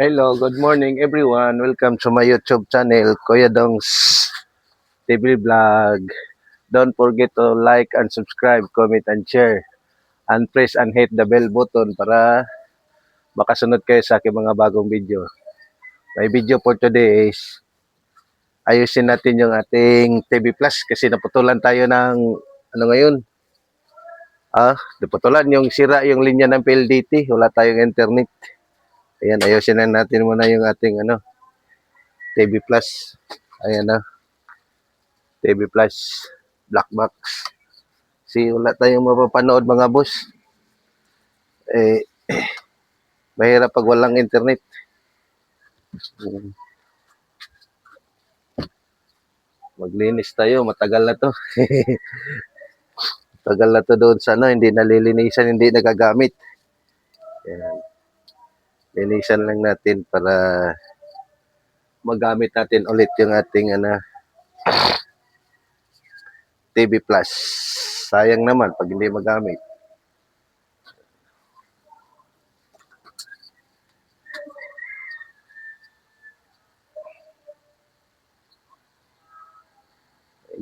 Hello, good morning everyone. Welcome to my YouTube channel, Kuya Dong's TV Vlog. Don't forget to like and subscribe, comment and share. And press and hit the bell button para makasunod kayo sa aking mga bagong video. My video for today is ayusin natin yung ating TV Plus kasi naputulan tayo ng ano ngayon? Naputulan yung sira yung linya ng PLDT. Wala tayong internet. Ayan, ayusin na natin muna yung ating TV Plus. Ayan na. TV Plus Black Box. Kasi wala tayong mapapanood mga boss. Eh, mahirap pag walang internet. Maglinis tayo, matagal na to. Tagal na to doon sa hindi nalilinisan, hindi nagagamit. Ayan. Linisan lang natin para magamit natin ulit yung ating TV Plus. Sayang naman pag hindi magamit.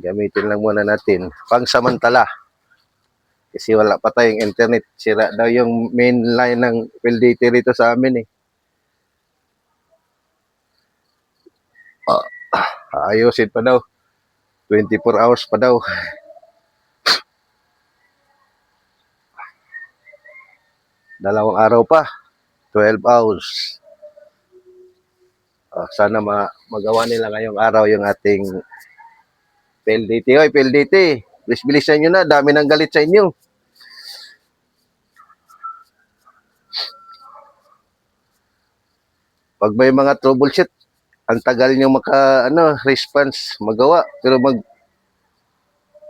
Gamitin lang muna natin. Pangsamantala. Kasi wala pa tayong internet. Sira daw yung main line ng PLDT rito sa amin eh. Ayusin pa daw. 24 hours pa daw. Dalawang araw pa. 12 hours. Sana magawa nila ngayong araw yung ating PLDT. Oy, PLDT. Bilis-bilisan nyo na. Dami ng galit sa inyo. Pag may mga troubleshoot, ang tagal nyo response magawa. Pero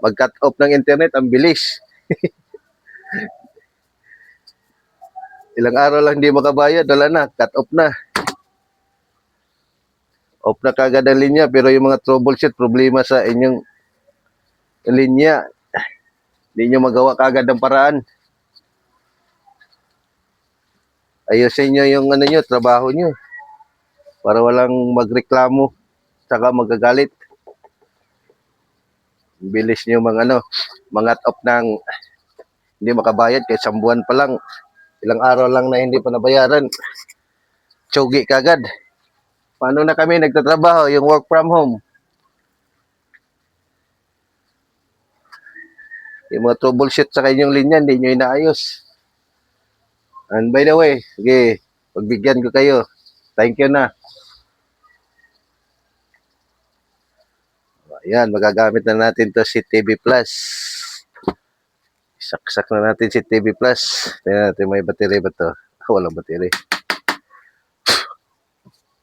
mag-cut off ng internet, ang bilis. Ilang araw lang hindi makabayad, wala na, cut off na. Off na kagad ang linya, pero yung mga troubleshoot, problema sa inyong linya. Hindi nyo magawa kagad ang paraan. Ayusin nyo yung trabaho nyo. Para walang magreklamo, saka magagalit. Bilis nyo mga off ng hindi makabayad, kahit isang buwan pa lang. Ilang araw lang na hindi pa nabayaran. Tsugi kagad. Paano na kami nagtatrabaho, yung work from home? Yung mga troubleshoot sa kanyang linya, hindi nyo inaayos. And by the way, sige, pagbigyan ko kayo. Thank you na. Ayan, magagamit na natin to si TV Plus. Saksak na natin si TV Plus. Tingnan natin, may battery ba to? Walang battery.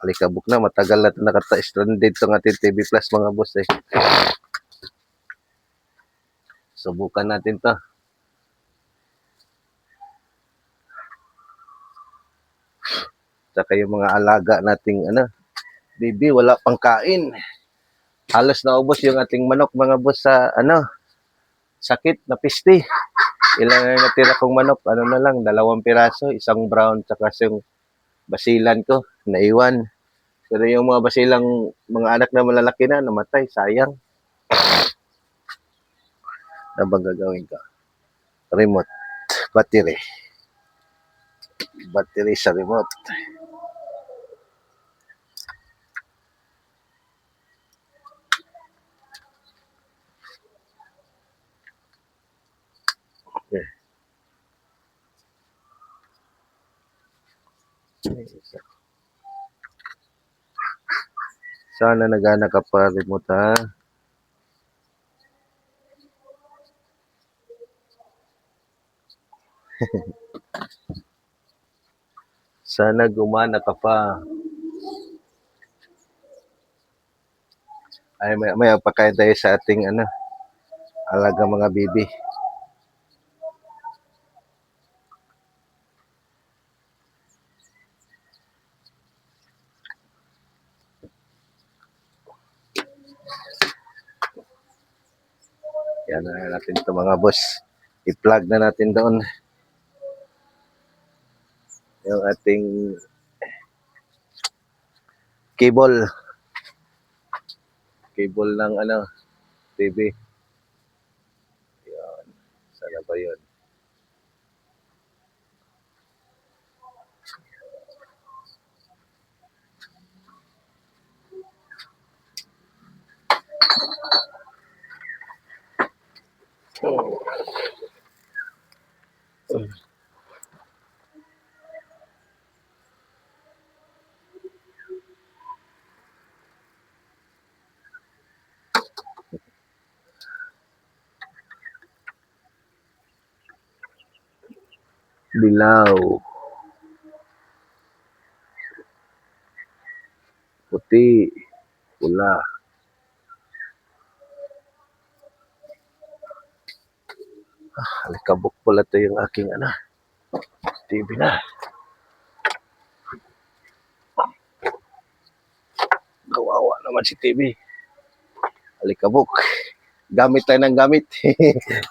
Alikabok na, matagal na ito nakata-stranded itong ating TV Plus mga boss eh. Subukan natin to. Saka yung mga alaga nating bibi, wala pang kain. Halos naubos yung ating manok mga boss sa sakit na piste. Ilang na natira kong manok, na lang, 2 piraso, isang brown, saka yung basilan ko, naiwan. Pero yung mga basilang, mga anak na malalaki na, namatay, sayang. Ano bang gagawin ko? Remote, battery. Battery sa remote. Okay. Sana nagana ka pa remote ha. Sana gumana ka pa. Ay, may pagkain tayo sa ating alaga mga bibi. Yan na natin ito mga boss. I-plug na natin doon yung ating cable. Cable ng ano, TV. Yan. Sana ba yun? Dilaw. Puti. Pula. Alikabok pala ito yung aking ano, TV na. Kawawa naman si TV. Alikabok. Gamit tayo ng gamit.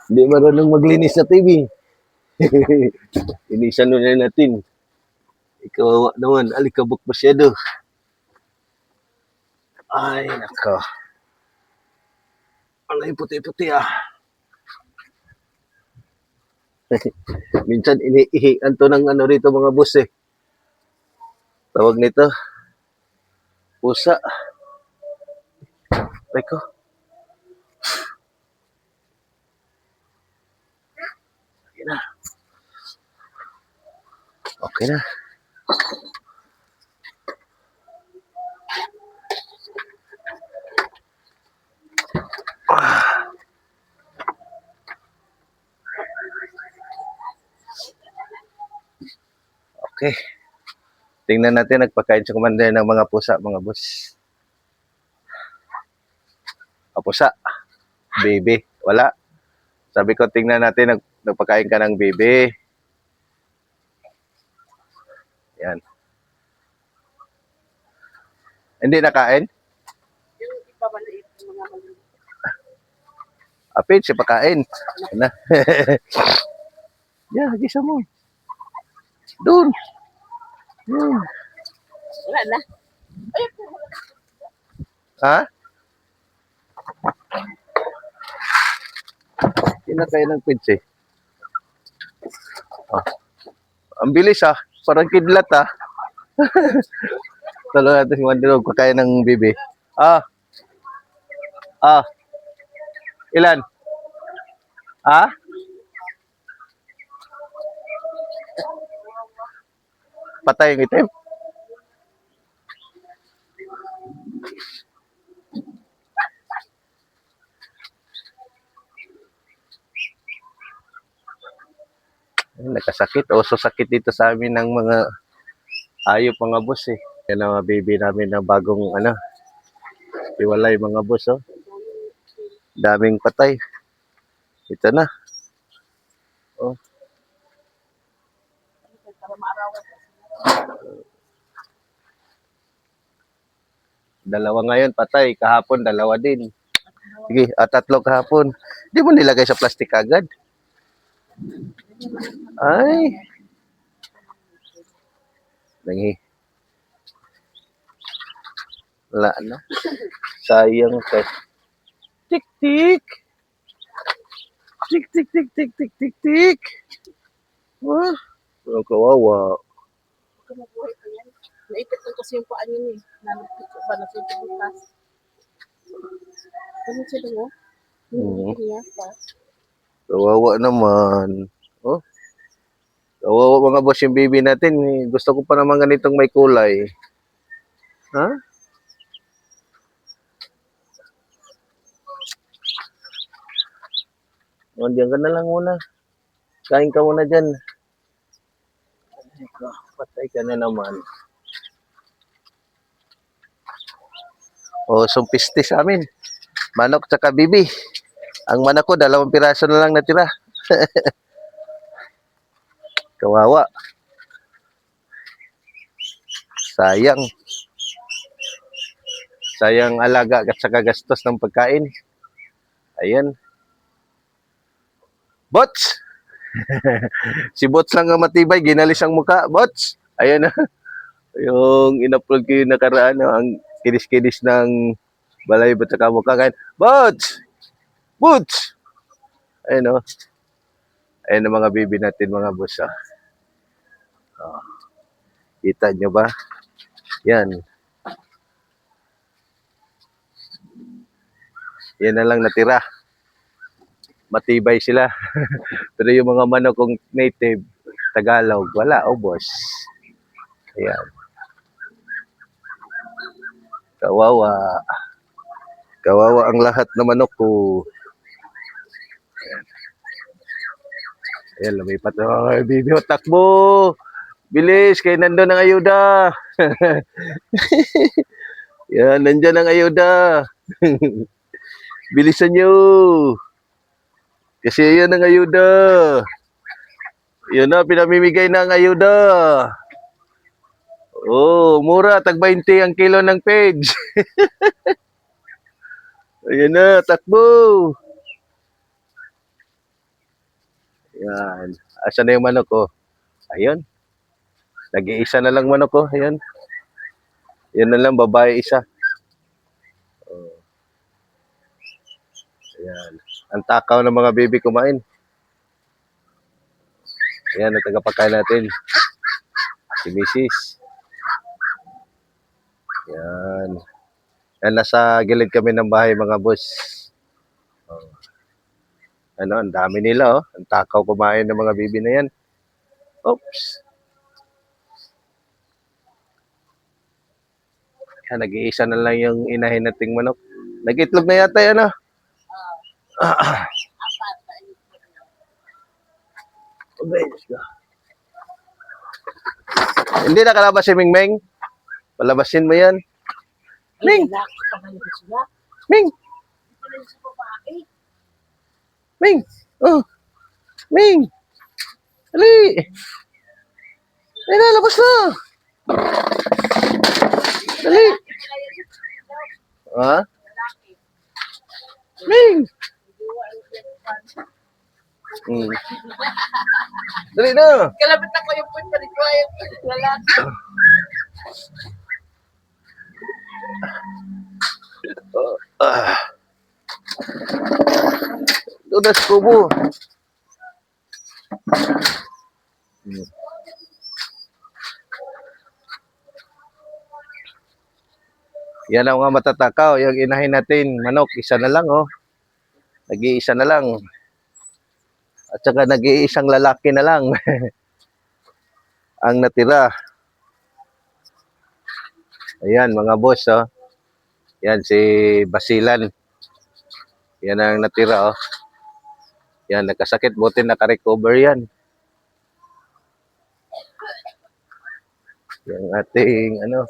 Hindi marunong maglinis sa TV. Inisan na natin. Kawawa naman. Alikabok masyado. Ay, nako. Ano yung puti-puti ah. Minsan iniihian to ng ano rito mga boss eh. Tawag nito. Pusa. Teko. Okay na. Okay na. Okay. Tingnan natin nagpakain sa commander ng mga pusa, mga boss. Pusa. Baby. Wala. Sabi ko tingnan natin nagpakain ka ng baby. Yan. Hindi nakain? Yung iba maliit, yung mga maliit. Apit siya pakain. Na. Yeah, gisa mo. Doon. Hmm. Wala na. Ay, Ha? Kinakain ng pids eh. Oh. Ang bilis ah. Parang kidlat ah. Talo natin si Mandilog pakain ng bibi. Ah. Ah. Ilan? Ha? Patay yung itim? Nakasakit. O, so sakit dito sa amin ng mga ayop mga boss eh. Yan ang mga baby namin na bagong ano. Iwalay mga boss oh. Daming patay. Ito na. Oh. para maarawan. Dalawa ngayon patay. Kahapon dalawa din. Sige, tatlo kahapon. Di mo nilagay sa plastic agad? Ay. Nangi. Wala na. Sayang ka. Tik tik. Tik tik tik tik tik tik tik. Ah, ang kawawa. Kumubuhay ko yan. Naipit lang kasi yung paan yun eh. Nalipit ko ba na siya bukas. Ganun siya lang oh. Hindi niya pa. Kawawa naman. Oh. Kawawa mga boss yung baby natin. Gusto ko pa naman ganitong may kulay. Ha? O, diyan ka na lang muna. Kain ka muna dyan. Patay ka na naman. O, sumpiste sa amin. Manok tsaka bibi. Ang manok ko, 2 piraso na lang natira. Kawawa. Sayang. Sayang alaga at saka gastos ng pagkain. Ayan. Bots! Si Bots lang ang matibay, ginalis ang muka. Bots! Ayan na. Yung in-upload ko yung nakaraan, no, ang kinis-kinis ng balay at saka mukha kain. Bots! Boots! Ayun, oh. Ayun ang mga bibi natin, mga boss. Ah. Oh, kita nyo ba? Yan. Yan na lang natira. Matibay sila. Pero yung mga manok kong native, Tagalog, wala, oh boss. Ayan. Kawawa. Kawawa ang lahat ng manok ko. Ayan, lumipat na mga bibi. Oh, takbo! Bilis, kay nandun ang ayuda. Yan, nandyan ang ayuda. Bilisan nyo. Kasi yan ang ayuda. Yun na, pinamimigay na ang ayuda. Oh, mura, tag 20 ang kilo ng page. Ayan na, takbo. Yan. Asan na yung manok ko? Ayun. Nag-iisa na lang manok ko. Ayan. Yan na lang, babae isa. Oh. Ayan. Ang takaw ng mga baby kumain. Ayan, ang tagapakain natin. Si Mrs. Yan. Yan, nasa gilid kami ng bahay, mga boss. Oh. Ano, ang dami nila, oh. Ang takaw kumain ng mga baby na yan. Oops. Yan, nag-iisa na lang yung inahin nating manok. Nag-itlog na yata yan, ah. Okay, let's go. Hindi nakalabas si Mingming. Palabasin mo yan. Ming! Lalaki pa ba nila sila? Ming! Wala sa babae. Ming! Oh! Ming! Dali! Ay, nalabas na! Dali! Ha? Lalaki. Ming! Hmm. Dali na! Kalabit ako yung point pa rin ko yung lalaki. Ah. Doon na sa kubo. Hmm. Yan ang mga matatakaw. Yung inahin natin, manok, isa na lang, oh. Nag-iisa na lang. At saka nag-iisang lalaki na lang. Ang natira. Ayan, mga boss, oh. Yan, si Basilan. Yan ang natira, oh. Yan, nagkasakit. Buti nakarecover yan. Yung ating, ano,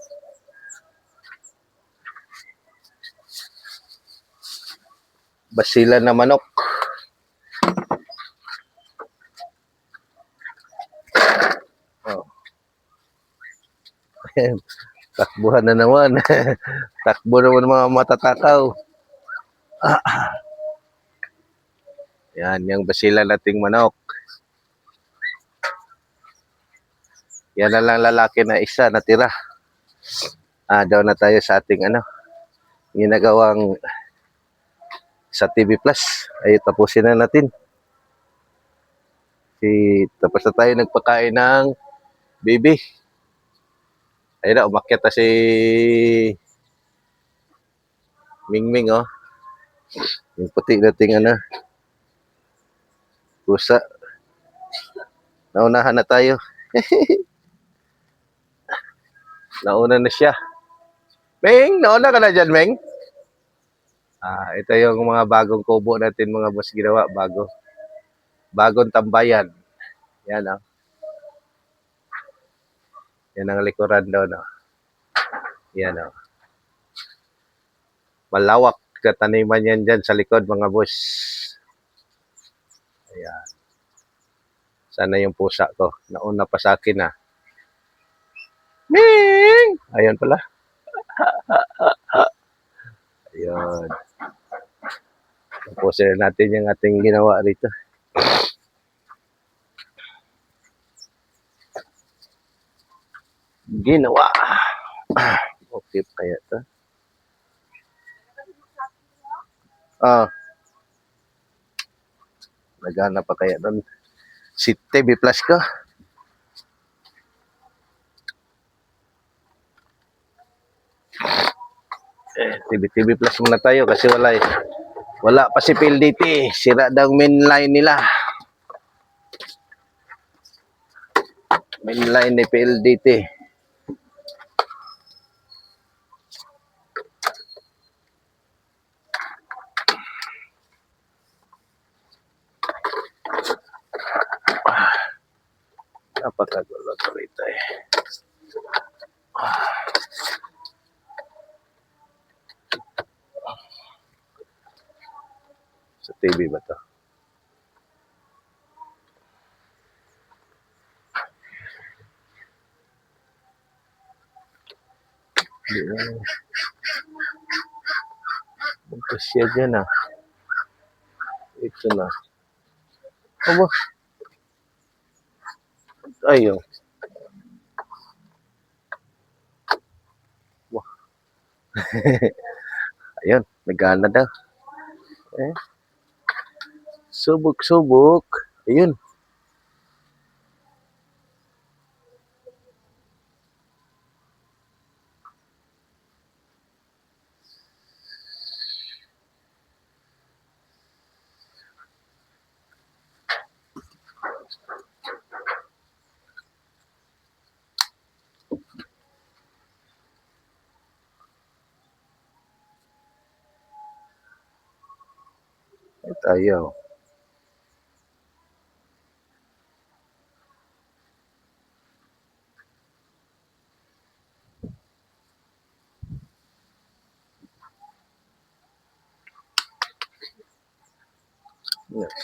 Basilan na manok. Oh. Takbuhan na naman. Takbo naman mga matatakaw. Yan, yung Basilan nating manok. Yan na lang lalaki na isa natira. Daw na tayo sa ating ano, ginagawang sa TV Plus. Ay tapusin na natin. Tapos na tayo nagpakain ng baby. Ayun na, umakyat na si Mingming, oh. Yung puti nating ano, pusa. Naunahan na tayo. Nauna na siya. Ming, nauna ka na dyan, Ming? Ito yung mga bagong kubo natin, mga boss, ginawa. Bagong tambayan. Yan, oh. Yan ang likuran daw, no. Yan, oh. Malawak na taniman yan dyan sa likod, mga boss. Ayan. Sana yung pusa ko. Nauna pa sa akin, ah. Ming! Ayan pala. Ayun. Tapusin natin yung ating ginawa rito. ginawa. Okay pa kaya to? Ah, nagana pa kaya doon. Si TV Plus ko. TV Plus muna tayo kasi wala pa si PLDT. Sira daw main line nila. Main line ni PLDT. Napakagulo to rito eh. Sa TV ba to? Magkasya dyan ah. Ito na. Aba. Ayaw. Wah. Ayun, nagana daw. Eh, subok-subok. Ayun. Ito ayaw.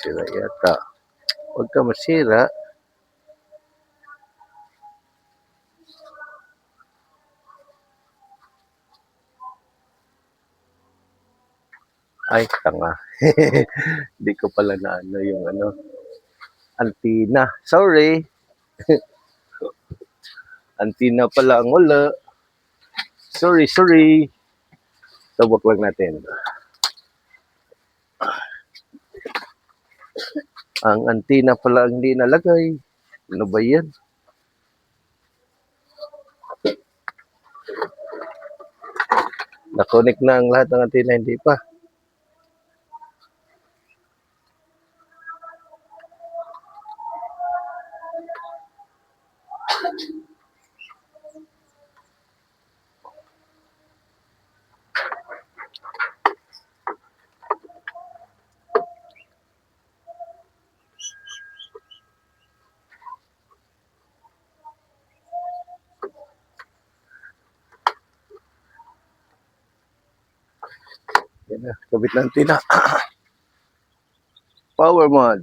Sira yata. Huwag ka masira. Ay, tanga. Hindi ko pala na ano yung ano. Antina. Sorry. Antina pala ang wala. Sorry. Subok lang natin. Ang antina pala ang hindi nalagay. Ano ba yan? Nakonek na ang lahat ng antina, hindi pa. Yan na, kabit ng antina. Power mod.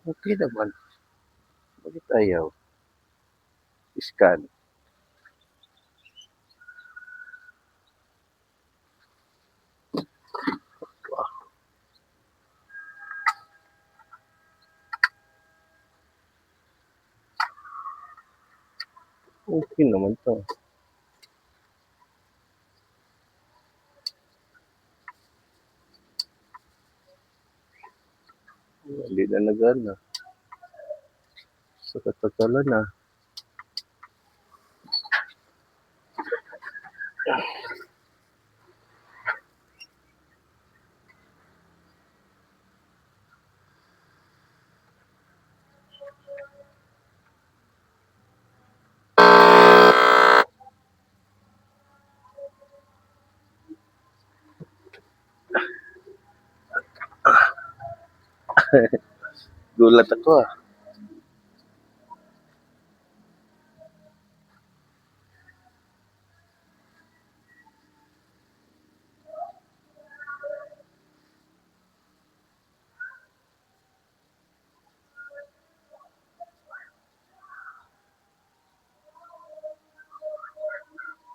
Okay naman. Bakit ayaw? Scan. Okay naman to. Hindi na nagana. Sa katagalan na. Gulat ako ah.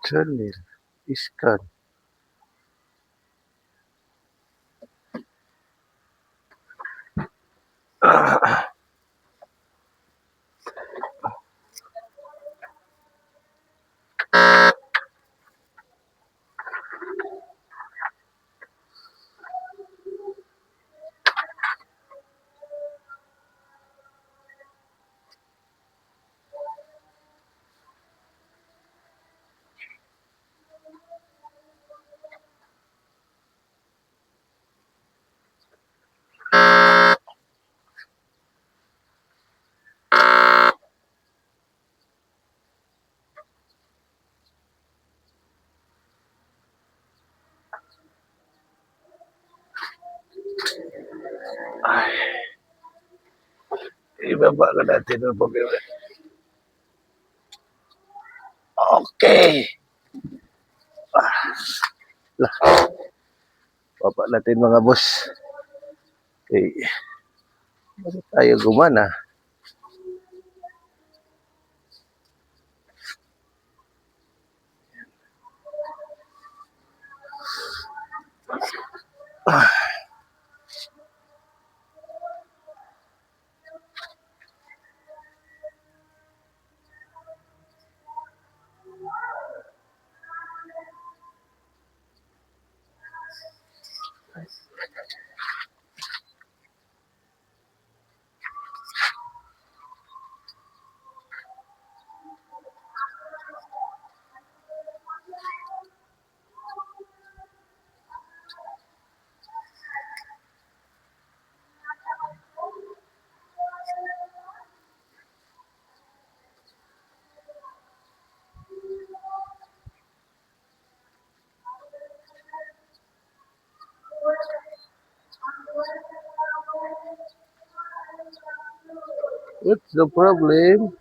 Channel. Scan. Ibaba ka natin ang problema. Okay. Lah, baba natin mga boss. Okay. Bakit tayo gumana? What's the problem?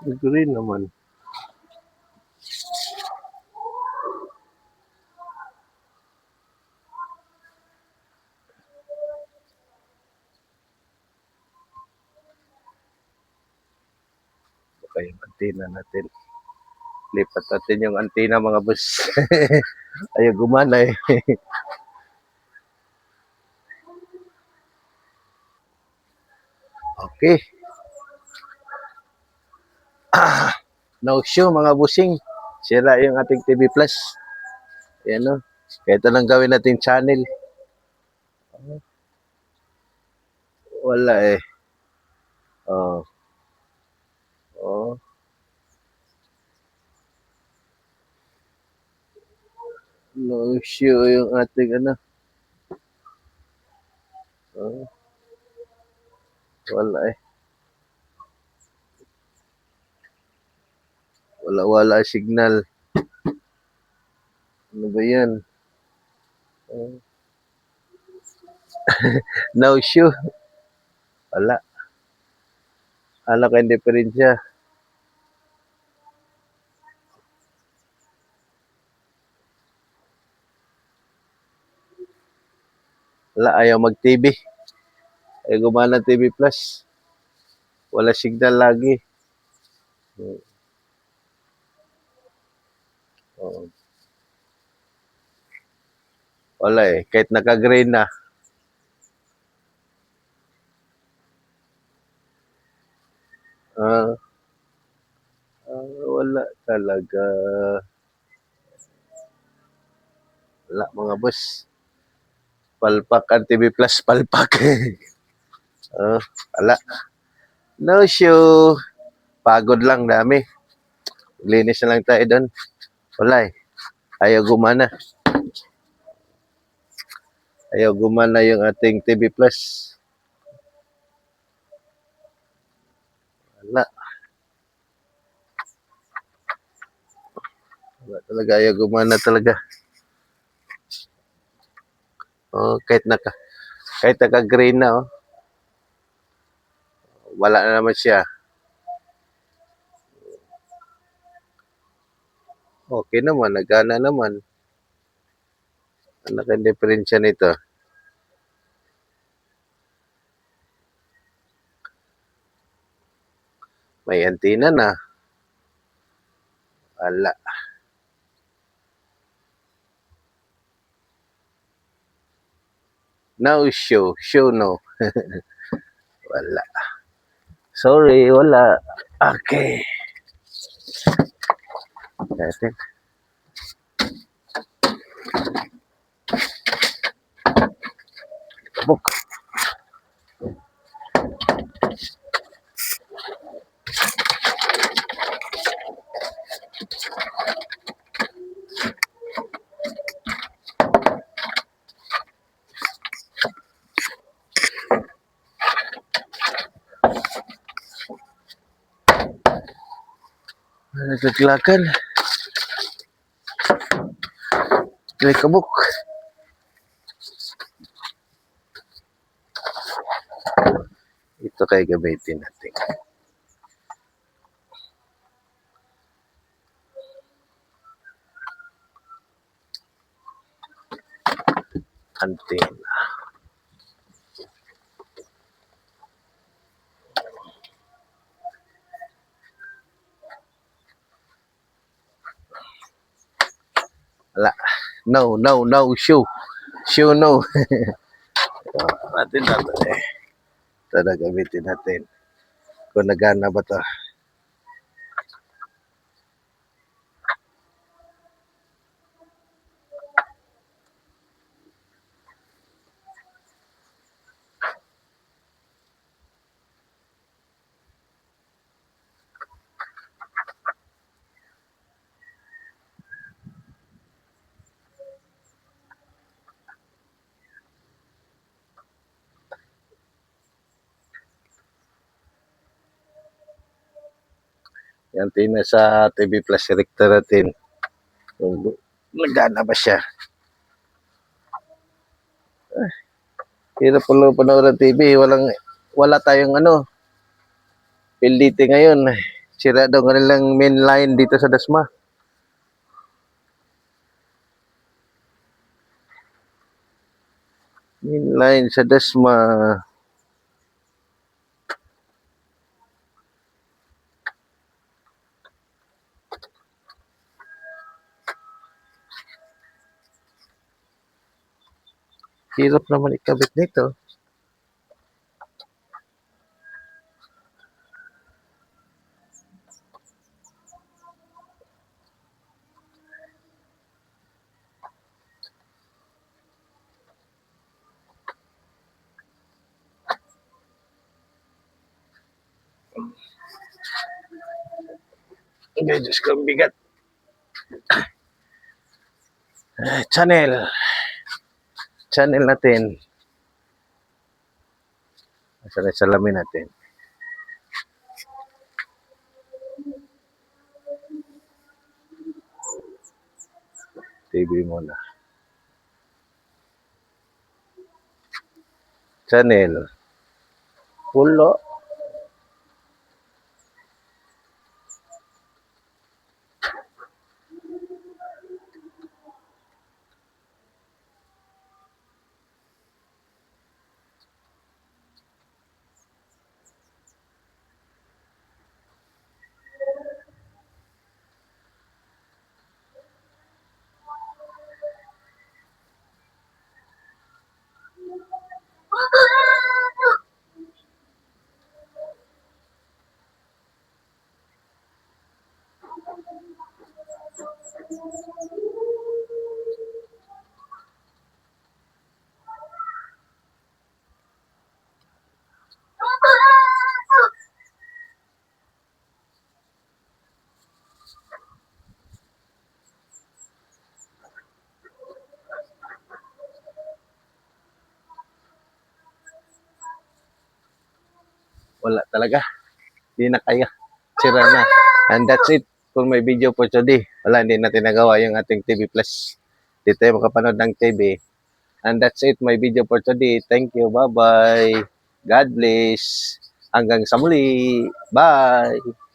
Green naman. Baka yung antena natin. Lipat natin yung antena mga boss. Ayaw gumana eh. Okay. No show mga busing. Sira yung ating TV Plus. Yan o. Kaya ito lang gawin natin channel. Wala eh. Oh. Oh. No show yung ating ano. Oh. Wala eh. Wala signal. Ano ba yan? Oh. No show. Wala. Ano kayong diferensya? Wala, ayaw mag-TV. Ayaw gumana TV Plus. Wala signal lagi. Oh. Wala eh. Kahit naka-green na. Ah, wala talaga. Wala mga boss. Palpak ang TV Plus, palpak. Wala. No show. Pagod lang dami. Linis na lang tayo doon. Wala eh. Ayaw gumana. Ayaw gumana yung ating TV Plus. Wala. Wala talaga. Ayaw gumana talaga. Oh, kahit naka-green na, oh. Wala na naman siya. Okay naman, nagana naman. Ano kang diferensya nito? May antenna na. Wala. Now show. Show no. Wala. Sorry, wala. Okay. Natin. Book. Nagkaglakan. May kabuk. Ito kay gamitin natin. Antenna. Wala. No. Show. Show no. Natin natin eh. Ito na gamitin natin. Kung nagana ba to. Yung antenna sa TV Plus selector natin. Kung nagana ba siya. Hirap pala panoorin ng TV. Wala tayong PLDT ngayon. Sira daw kanilang main line dito sa Dasma. Main line sa Dasma. Hirap naman ikabit nito. Okay, Diyos ko, ang bigat. Channel. Channel natin. Asa na salamin natin. TV muna. Channel. Pulo. wala talaga. Hindi na kaya. Sira na. And that's it for my video for today. Wala, hindi natin nagawa yung ating TV Plus. Dito tayo makapanood ng TV. And that's it, my video for today. Thank you. Bye-bye. God bless. Hanggang sa muli. Bye.